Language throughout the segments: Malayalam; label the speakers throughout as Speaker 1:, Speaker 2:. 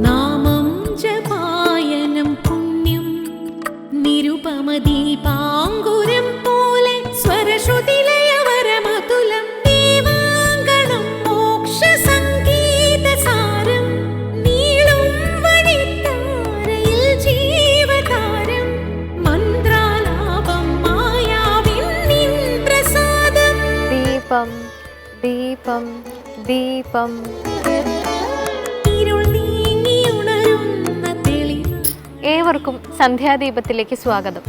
Speaker 1: നാമം ജപായനം പുണ്യം നിരുപമദീപാങ്കുരം പോലെ സ്വരശ്രുതിലയവരമതുലം ദീവാങ്കണം മോക്ഷസംഗീതസാരം നീളും വഴിത്താരയിൽ ജീവതാരം മന്ത്രാലാപം മായാവിൻ നിൻ പ്രസാദം.
Speaker 2: ദീപം ദീപം ദീപം. ഏവർക്കും സന്ധ്യാദീപത്തിലേക്ക് സ്വാഗതം.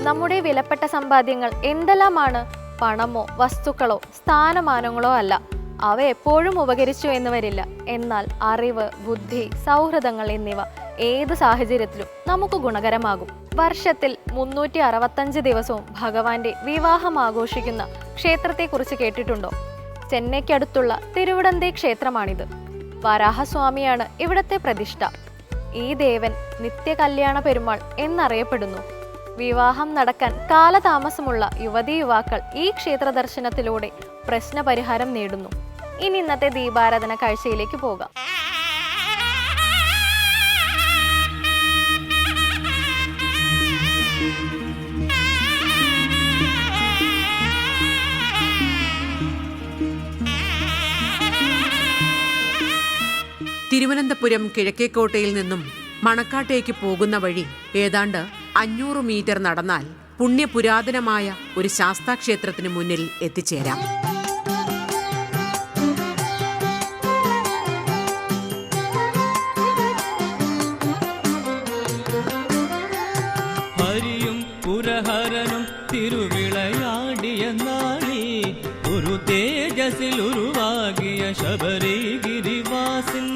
Speaker 2: നമ്മുടെ വിലപ്പെട്ട സമ്പാദ്യങ്ങൾ എന്തെല്ലാമാണ്? പണമോ വസ്തുക്കളോ സ്ഥാനമാനങ്ങളോ അല്ല. അവ എപ്പോഴും ഉപകരിച്ചു എന്ന് വരില്ല. എന്നാൽ അറിവ്, ബുദ്ധി, സൗഹൃദങ്ങൾ എന്നിവ ഏത് സാഹചര്യത്തിലും നമുക്ക് ഗുണകരമാകും. വർഷത്തിൽ 365 ദിവസവും ഭഗവാന്റെ വിവാഹം ആഘോഷിക്കുന്ന ക്ഷേത്രത്തെക്കുറിച്ച് കേട്ടിട്ടുണ്ടോ? ചെന്നൈക്കടുത്തുള്ള തിരുവിടന്തേ ക്ഷേത്രമാണിത്. വരാഹസ്വാമിയാണ് ഇവിടത്തെ പ്രതിഷ്ഠ. ഈ ദേവൻ നിത്യകല്യാണ പെരുമാൾ എന്നറിയപ്പെടുന്നു. വിവാഹം നടക്കാൻ കാലതാമസമുള്ള യുവതീ യുവാക്കൾ ഈ ക്ഷേത്ര ദർശനത്തിലൂടെ പ്രശ്നപരിഹാരം നേടുന്നു. ഇനി ഇന്നത്തെ ദീപാരാധന കാഴ്ചയിലേക്ക് പോകാം.
Speaker 3: തിരുവനന്തപുരം കിഴക്കേക്കോട്ടയിൽ നിന്നും മണക്കാട്ടേക്ക് പോകുന്ന വഴി ഏതാണ്ട് 500 മീറ്റർ നടന്നാൽ പുണ്യപുരാതനമായ ഒരു ശാസ്താക്ഷേത്രത്തിന് മുന്നിൽ എത്തിച്ചേരാം.
Speaker 4: ഹരിയും പുരഹരനും തിരുവിളയാടിയ നാളി ഒരു തേജസിൽ ഉരുവാകിയ ശബരിഗിരിവാസിൻ.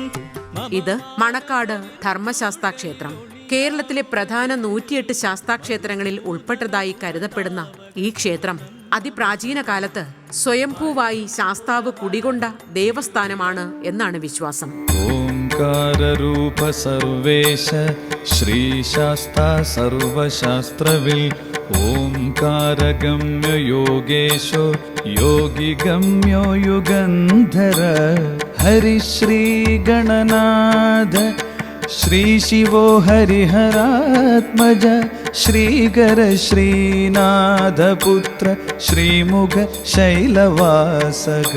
Speaker 3: ഇത് മണക്കാട് ധർമ്മശാസ്താ ക്ഷേത്രം. കേരളത്തിലെ പ്രധാന 108 ശാസ്താക്ഷേത്രങ്ങളിൽ ഉൾപ്പെട്ടതായി കരുതപ്പെടുന്ന ഈ ക്ഷേത്രം അതിപ്രാചീന കാലത്ത് സ്വയംഭൂവായി ശാസ്താവ് കുടികൊണ്ട ദേവസ്ഥാനമാണ് എന്നാണ് വിശ്വാസം.
Speaker 5: ഓംകാരരൂപ സർവേശ ശ്രീശാസ്താ സർവശാസ്ത്രവിൽ ഓംകാരഗമ്യ യോഗേശോ യോഗിഗമ്യോ യുഗന്ധര ഹരിശ്രീ ഗണനാഥ ശ്രീശിവോ ഹരിഹരാത്മജ ശ്രീകര ശ്രീനാഥപുത്ര ശ്രീമുഖ ശൈലവാസക.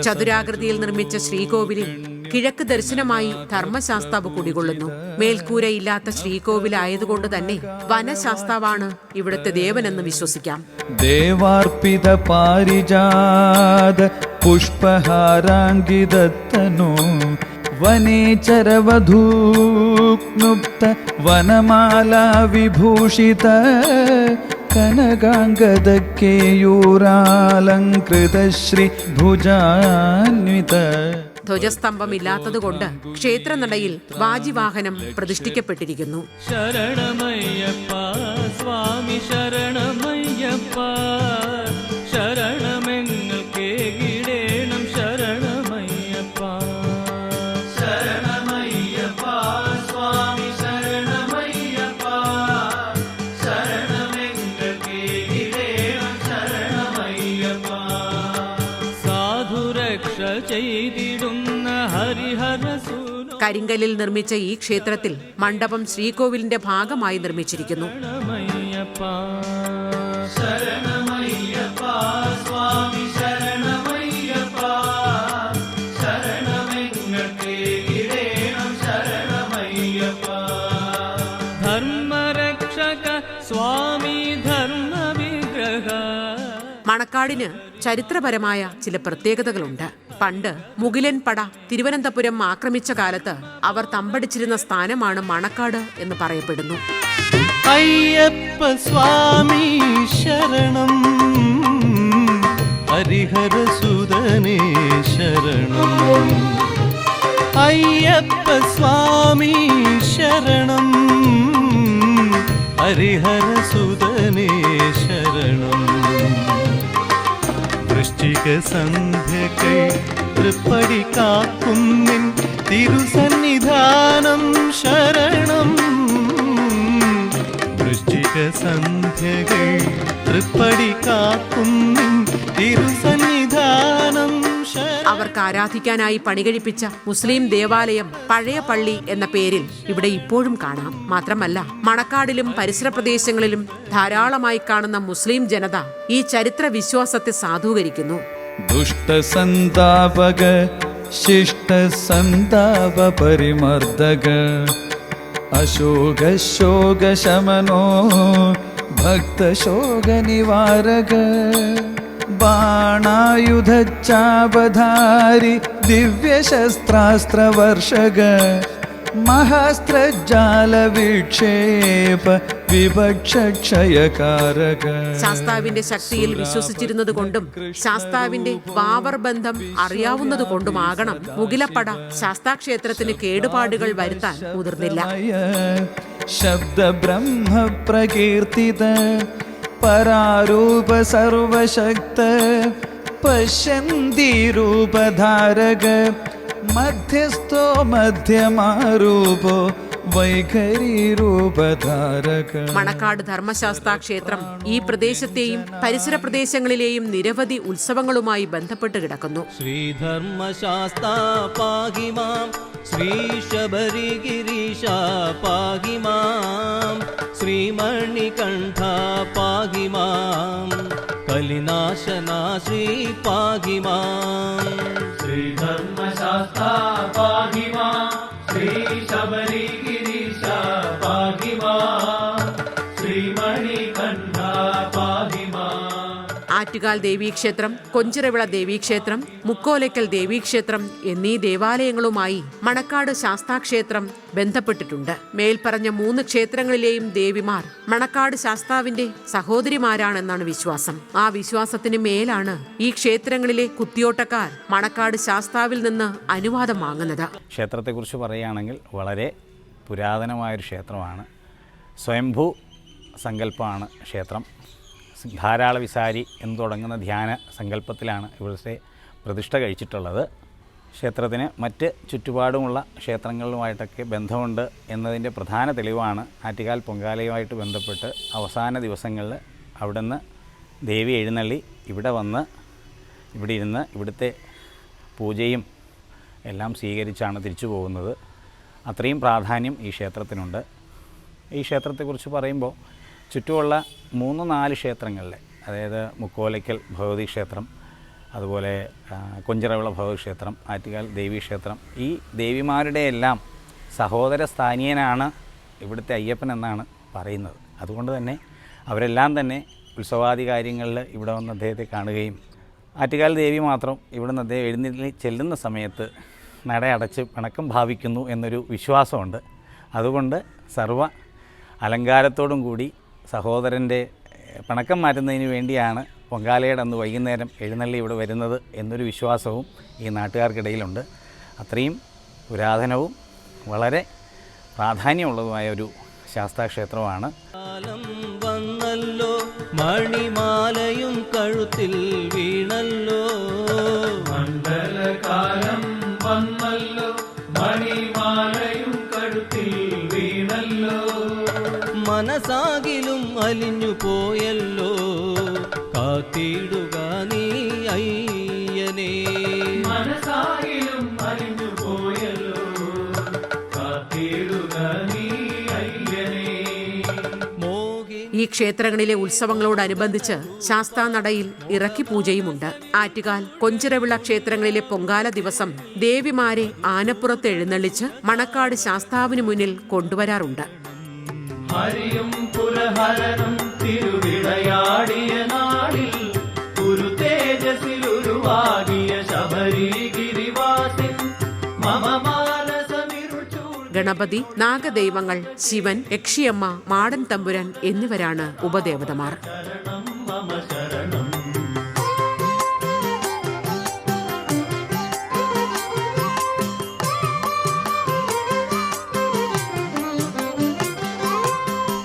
Speaker 3: ചതുരാകൃതിയിൽ നിർമ്മിച്ച ശ്രീകോവിലിൽ കിഴക്ക് ദർശനമായി ധർമ്മശാസ്താവ് കുടികൊള്ളുന്നു. മേൽക്കൂരയില്ലാത്ത ശ്രീകോവിലായതുകൊണ്ട് തന്നെ വനശാസ്താവാണ് ഇവിടുത്തെ ദേവനെന്ന് വിശ്വസിക്കാം.
Speaker 5: ദേവാർപ്പിത പാരിജാത പുഷ്പഹാരാങ്കിതത്തനോ വനേചരവധൂക്നുപ്ത വനമാലാ വിഭൂഷിത കനകാംഗദക്കേയൂരാലങ്കൃത ശ്രീ ഭുജാന്വിത.
Speaker 3: ധ്വജസ്തംഭമില്ലാത്തതുകൊണ്ട് ക്ഷേത്രനടയിൽ വാജിവാഹനം പ്രതിഷ്ഠിക്കപ്പെട്ടിരിക്കുന്നു.
Speaker 4: ശരണമയ്യപ്പ സ്വാമി ശരണമയ്യപ്പ ശരണമെങ്ങൾ കേകിടേണം ശരണമയ്യപ്പ ശരണമയ്യപ്പ സ്വാമി ശരണമയ്യപ്പ ശരണമെങ്ങൾ കേകിടേണം ശരണമയ്യപ്പ. സാധുരക്ഷ ചെയ്തിടുന്ന ഹരിഹരസൂ.
Speaker 3: കരിങ്കല്ലിൽ നിർമ്മിച്ച ഈ ക്ഷേത്രത്തിൽ മണ്ഡപം ശ്രീകോവിലിന്റെ ഭാഗമായി നിർമ്മിച്ചിരിക്കുന്നു. മണക്കാടിന് ചരിത്രപരമായ ചില പ്രത്യേകതകളുണ്ട്. പണ്ട് മുകിലൻ പട തിരുവനന്തപുരം ആക്രമിച്ച കാലത്ത് അവർ തമ്പടിച്ചിരുന്ന സ്ഥാനമാണ് മണക്കാട് എന്ന് പറയപ്പെടുന്നു.
Speaker 4: അയ്യപ്പ സ്വാമി ശരണം ഹരിഹരസുതനേ ശരണം. അയ്യപ്പ സ്വാമി ശരണം ഹരിഹരസുതനേ ശരണം. വൃശ്ചിക സന്ധ്യകൾ തൃപ്പടി കാക്കുന്നിൻ തിരുസന്നിധാനം ശരണം. വൃശ്ചിക സന്ധ്യകൾ തൃപ്പടി കാക്കുന്നിൻ തിരുസന്നിധാനം
Speaker 3: അവർക്ക് ആരാധിക്കാനായി പണികഴിപ്പിച്ച മുസ്ലിം ദേവാലയം പഴയ പള്ളി എന്ന പേരിൽ ഇവിടെ ഇപ്പോഴും കാണാം. മാത്രമല്ല, മണക്കാടിലും പരിസര പ്രദേശങ്ങളിലും ധാരാളമായി കാണുന്ന മുസ്ലിം ജനത ഈ ചരിത്ര വിശ്വാസത്തെ സാധൂകരിക്കുന്നു.
Speaker 5: ദുഷ്ടസന്താപക ശിഷ്ടസന്താപ പരിമർദ്ദക അശോകശോകശമനോ ഭക്തശോകനിവാരക ബാണായുധച്ചാപധാരി ദിവ്യശസ്ത്രാസ്ത്രവർഷക മഹാസ്ത്രജാല വിക്ഷേപ വിപക്ഷക്ഷയകാരക.
Speaker 3: ശാസ്താവിന്റെ ശക്തിയിൽ വിശ്വസിച്ചിരുന്നത് കൊണ്ടും ശാസ്താവിന്റെ വാവർ ബന്ധം അറിയാവുന്നത് കൊണ്ടുമാകണം മുകിലപ്പട ശാസ്താക്ഷേത്രത്തിന് കേടുപാടുകൾ വരുത്താൻ മുതിർന്നില്ല.
Speaker 5: ശബ്ദ ബ്രഹ്മ പ്രകീർത്തിത പരാരൂപ സർവശക്ത പശ്യന്തി രൂപധാരക മധ്യസ്ഥോ മധ്യമാരൂപോ വൈഖരി രൂപധാരക.
Speaker 3: മണക്കാട് ധർമ്മശാസ്താ ക്ഷേത്രം ഈ പ്രദേശത്തെയും പരിസര പ്രദേശങ്ങളിലെയും നിരവധി ഉത്സവങ്ങളുമായി ബന്ധപ്പെട്ട് കിടക്കുന്നു.
Speaker 4: ശ്രീധർമ്മശാസ്താ പാഹി മാം, ശ്രീ ശബരിഗിരീശ പാഹി മാം, ശ്രീമണികണ്ഠ പാഹി മാം, കലിനാശനാ ശ്രീ പാഹി മാം. ശ്രീധർമ്മശാസ്താ പാഹി മാം, ശ്രീ ശബരിഗിരീശ പാഹി മാം, ശ്രീമണികണ്ഠ പാഹി മാം.
Speaker 3: ആറ്റുകാൽ ദേവീക്ഷേത്രം, കൊഞ്ചിറവിള ദേവീക്ഷേത്രം, മുക്കോലയ്ക്കൽ ദേവീക്ഷേത്രം എന്നീ ദേവാലയങ്ങളുമായി മണക്കാട് ശാസ്താക്ഷേത്രം ബന്ധപ്പെട്ടിട്ടുണ്ട്. മേൽപ്പറഞ്ഞ 3 ക്ഷേത്രങ്ങളിലെയും ദേവിമാർ മണക്കാട് ശാസ്താവിന്റെ സഹോദരിമാരാണെന്നാണ് വിശ്വാസം. ആ വിശ്വാസത്തിന് മേലാണ് ഈ ക്ഷേത്രങ്ങളിലെ കുത്തിയോട്ടക്കാർ മണക്കാട് ശാസ്താവിൽ നിന്ന് അനുവാദം വാങ്ങുന്നത്.
Speaker 6: ക്ഷേത്രത്തെക്കുറിച്ച് പറയുകയാണെങ്കിൽ വളരെ പുരാതനമായൊരു ക്ഷേത്രമാണ്. സ്വയംഭൂ സങ്കല്പമാണ് ക്ഷേത്രം. ധാരാള വിസാരി എന്ന് തുടങ്ങുന്ന ധ്യാന സങ്കല്പത്തിലാണ് ഇവിടുത്തെ പ്രതിഷ്ഠ കഴിച്ചിട്ടുള്ളത്. ക്ഷേത്രത്തിന് മറ്റ് ചുറ്റുപാടുമുള്ള ക്ഷേത്രങ്ങളുമായിട്ടൊക്കെ ബന്ധമുണ്ട് എന്നതിൻ്റെ പ്രധാന തെളിവാണ് ആറ്റുകാൽ പൊങ്കാലയുമായിട്ട് ബന്ധപ്പെട്ട് അവസാന ദിവസങ്ങളിൽ അവിടുന്ന് ദേവി എഴുന്നള്ളി ഇവിടെ വന്ന് ഇവിടെ ഇരുന്ന് ഇവിടുത്തെ പൂജയും എല്ലാം സ്വീകരിച്ചാണ് തിരിച്ചു പോകുന്നത്. അത്രയും പ്രാധാന്യം ഈ ക്ഷേത്രത്തിനുണ്ട്. ഈ ക്ഷേത്രത്തെക്കുറിച്ച് പറയുമ്പോൾ ചുറ്റുമുള്ള 3-4 ക്ഷേത്രങ്ങളിൽ, അതായത് മുക്കോലയ്ക്കൽ ഭഗവതി ക്ഷേത്രം, അതുപോലെ കൊഞ്ചിറവിള ഭഗവതി ക്ഷേത്രം, ആറ്റുകാൽ ദേവീക്ഷേത്രം, ഈ ദേവിമാരുടെ എല്ലാം സഹോദര സ്ഥാനീയനാണ് ഇവിടുത്തെ അയ്യപ്പൻ എന്നാണ് പറയുന്നത്. അതുകൊണ്ട് തന്നെ അവരെല്ലാം തന്നെ ഉത്സവാദി കാര്യങ്ങളിൽ ഇവിടെ വന്ന് അദ്ദേഹത്തെ കാണുകയും ആറ്റുകാൽ ദേവി മാത്രം ഇവിടുന്ന് അദ്ദേഹം എഴുന്നേറ്റ് ചെല്ലുന്ന സമയത്ത് നട അടച്ച് പിണക്കം ഭാവിക്കുന്നു എന്നൊരു വിശ്വാസമുണ്ട്. അതുകൊണ്ട് സർവ്വ അലങ്കാരത്തോടും കൂടി സഹോദരൻ്റെ പിണക്കം മാറ്റുന്നതിന് വേണ്ടിയാണ് പൊങ്കാലയുടെ അന്ന് വൈകുന്നേരം എഴുന്നള്ളി ഇവിടെ വരുന്നത് എന്നൊരു വിശ്വാസവും ഈ നാട്ടുകാർക്കിടയിലുണ്ട്. അത്രയും പുരാതനവും വളരെ പ്രാധാന്യമുള്ളതുമായ ഒരു ശാസ്താക്ഷേത്രമാണ്. വന്നല്ലോ മണിമാലയും കഴുത്തിൽ വീണല്ലോ, മണ്ഡലകാലം വന്നല്ലോ മണിമാലയും കഴുത്തിൽ വീണല്ലോ, മനസാകിലും അലിഞ്ഞു പോയല്ലോ കാത്തിടുക നീ അയ്യനേ, മനസാകിലും അലിഞ്ഞു പോയല്ലോ കാത്തിടുക നീ അയ്യനേ.
Speaker 3: ഈ ക്ഷേത്രങ്ങളിലെ ഉത്സവങ്ങളോടനുബന്ധിച്ച് ശാസ്താനടയിൽ ഇറക്കി പൂജയുമുണ്ട്. ആറ്റുകാൽ കൊഞ്ചിറവിള ക്ഷേത്രങ്ങളിലെ പൊങ്കാല ദിവസം ദേവിമാരെ ആനപ്പുറത്ത് എഴുന്നള്ളിച്ച് മണക്കാട് ശാസ്താവിന് മുന്നിൽ കൊണ്ടുവരാറുണ്ട്.
Speaker 4: ഹരിയും പുരഹരനും തിരുവിളയാടിയ നാളിൽ ഒരു തേജസ്സിലുരുവാകിയ ശബരിഗിരിവാസിൻ മമമാനസമിരുചൂ.
Speaker 3: ഗണപതി, നാഗദൈവങ്ങൾ, ശിവൻ, യക്ഷിയമ്മ, മാടൻ തമ്പുരാൻ എന്നിവരാണ് ഉപദേവതമാർ.
Speaker 4: ശരണം മമ ശരണം.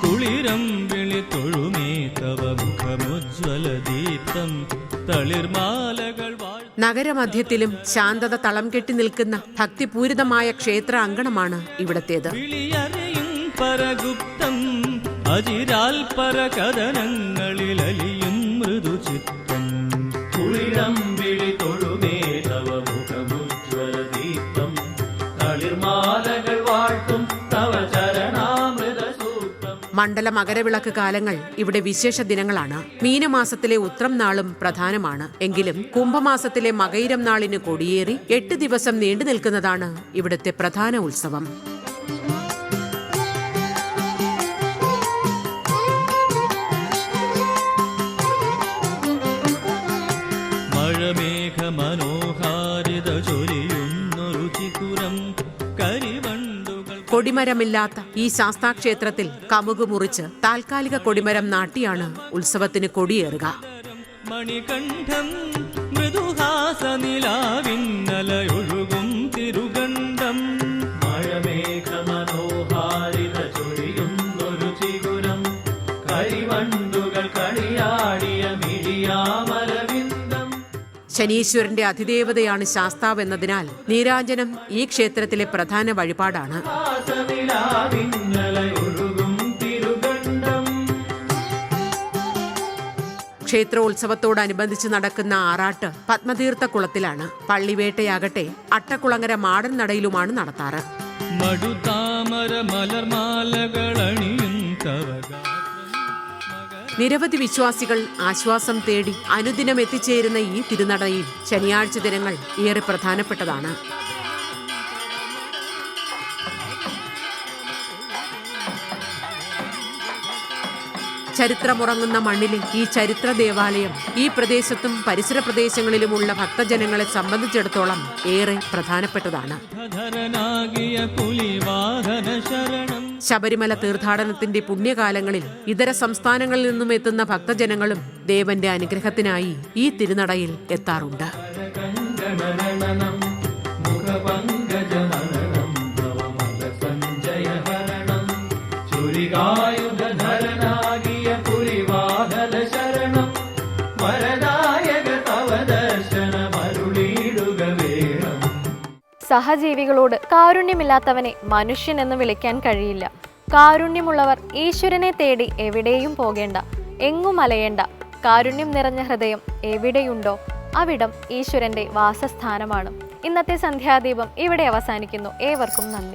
Speaker 4: കുളിരം വിളി തൊഴുമേ തവ മുഖമുജ്വല ദീപ്തം തളിർമാലകൾ.
Speaker 3: നഗരമധ്യത്തിലും ശാന്തത തളം കെട്ടി നിൽക്കുന്ന ഭക്തിപൂരിതമായ ക്ഷേത്ര അങ്കണമാണ് ഇവിടത്തേത്.
Speaker 4: വിളിയറിയും പരഗുപ്തം അജിരാൽ പരകഥനങ്ങളിലലിയും മൃദുചിത്തം. കുളിരം വിളി തൊഴുമേ തവ
Speaker 3: മണ്ഡല മകരവിളക്ക് കാലങ്ങൾ ഇവിടെ വിശേഷ ദിനങ്ങളാണ്. മീനമാസത്തിലെ ഉത്രം നാളും പ്രധാനമാണ്. എങ്കിലും കുംഭമാസത്തിലെ മകയിരം നാളിന് കൊടിയേറി 8 ദിവസം നീണ്ടു നിൽക്കുന്നതാണ് ഇവിടുത്തെ പ്രധാന ഉത്സവം. കൊടിമരമില്ലാത്ത ഈ ശാസ്താക്ഷേത്രത്തിൽ കമുക് മുറിച്ച് താൽക്കാലിക കൊടിമരം നാട്ടിയാണ് ഉത്സവത്തിന് കൊടിയേറുക.
Speaker 4: മണികണ്ഠം മൃദുഹാസനിലാവിന്നലയൊഴുകും തിരുഗണ്ഡം
Speaker 6: മഴമേഘമനോഹാരിത ചൊരിയുന്നൊരു ചിഗുരം കരിവണ്ടുകൾ കളിയാടിയ മിഴിയാമരവിന്ദം.
Speaker 3: ശനീശ്വരന്റെ അതിദേവതയാണ് ശാസ്താവ് എന്നതിനാൽ നീരാഞ്ജനം ഈ ക്ഷേത്രത്തിലെ പ്രധാന വഴിപാടാണ്. ക്ഷേത്രോത്സവത്തോടനുബന്ധിച്ച് നടക്കുന്ന ആറാട്ട് പത്മതീർത്ഥ കുളത്തിലാണ്. പള്ളിവേട്ടയാകട്ടെ അട്ടക്കുളങ്ങര മാടൻ നടയിലുമാണ് നടത്താറ്.
Speaker 4: മടുതാമര മലർമാലകളണിയും
Speaker 3: നിരവധി വിശ്വാസികൾ ആശ്വാസം തേടി അനുദിനം എത്തിച്ചേരുന്ന ഈ തിരുനടയിൽ ശനിയാഴ്ച ദിനങ്ങൾ ഏറെ പ്രധാനപ്പെട്ടതാണ്. ചരിത്രമുറങ്ങുന്ന മണ്ണിലെ ഈ ചരിത്ര ദേവാലയം ഈ പ്രദേശത്തും പരിസര പ്രദേശങ്ങളിലുമുള്ള ഭക്തജനങ്ങളെ സംബന്ധിച്ചിടത്തോളം ഏറെ പ്രധാനപ്പെട്ടതാണ്. ശബരിമല തീർത്ഥാടനത്തിന്റെ പുണ്യകാലങ്ങളിൽ ഇതര സംസ്ഥാനങ്ങളിൽ നിന്നും എത്തുന്ന ഭക്തജനങ്ങളും ദേവന്റെ അനുഗ്രഹത്തിനായി ഈ തിരുനടയിൽ എത്താറുണ്ട്.
Speaker 2: സഹജീവികളോട് കാരുണ്യമില്ലാത്തവനെ മനുഷ്യൻ എന്ന് വിളിക്കാൻ കഴിയില്ല. കാരുണ്യമുള്ളവർ ഈശ്വരനെ തേടി എവിടെയും പോകേണ്ട, എങ്ങും അലയേണ്ട. കാരുണ്യം നിറഞ്ഞ ഹൃദയം എവിടെയുണ്ടോ അവിടം ഈശ്വരന്റെ വാസസ്ഥാനമാണ്. ഇന്നത്തെ സന്ധ്യാദീപം ഇവിടെ അവസാനിക്കുന്നു. ഏവർക്കും നന്ദി.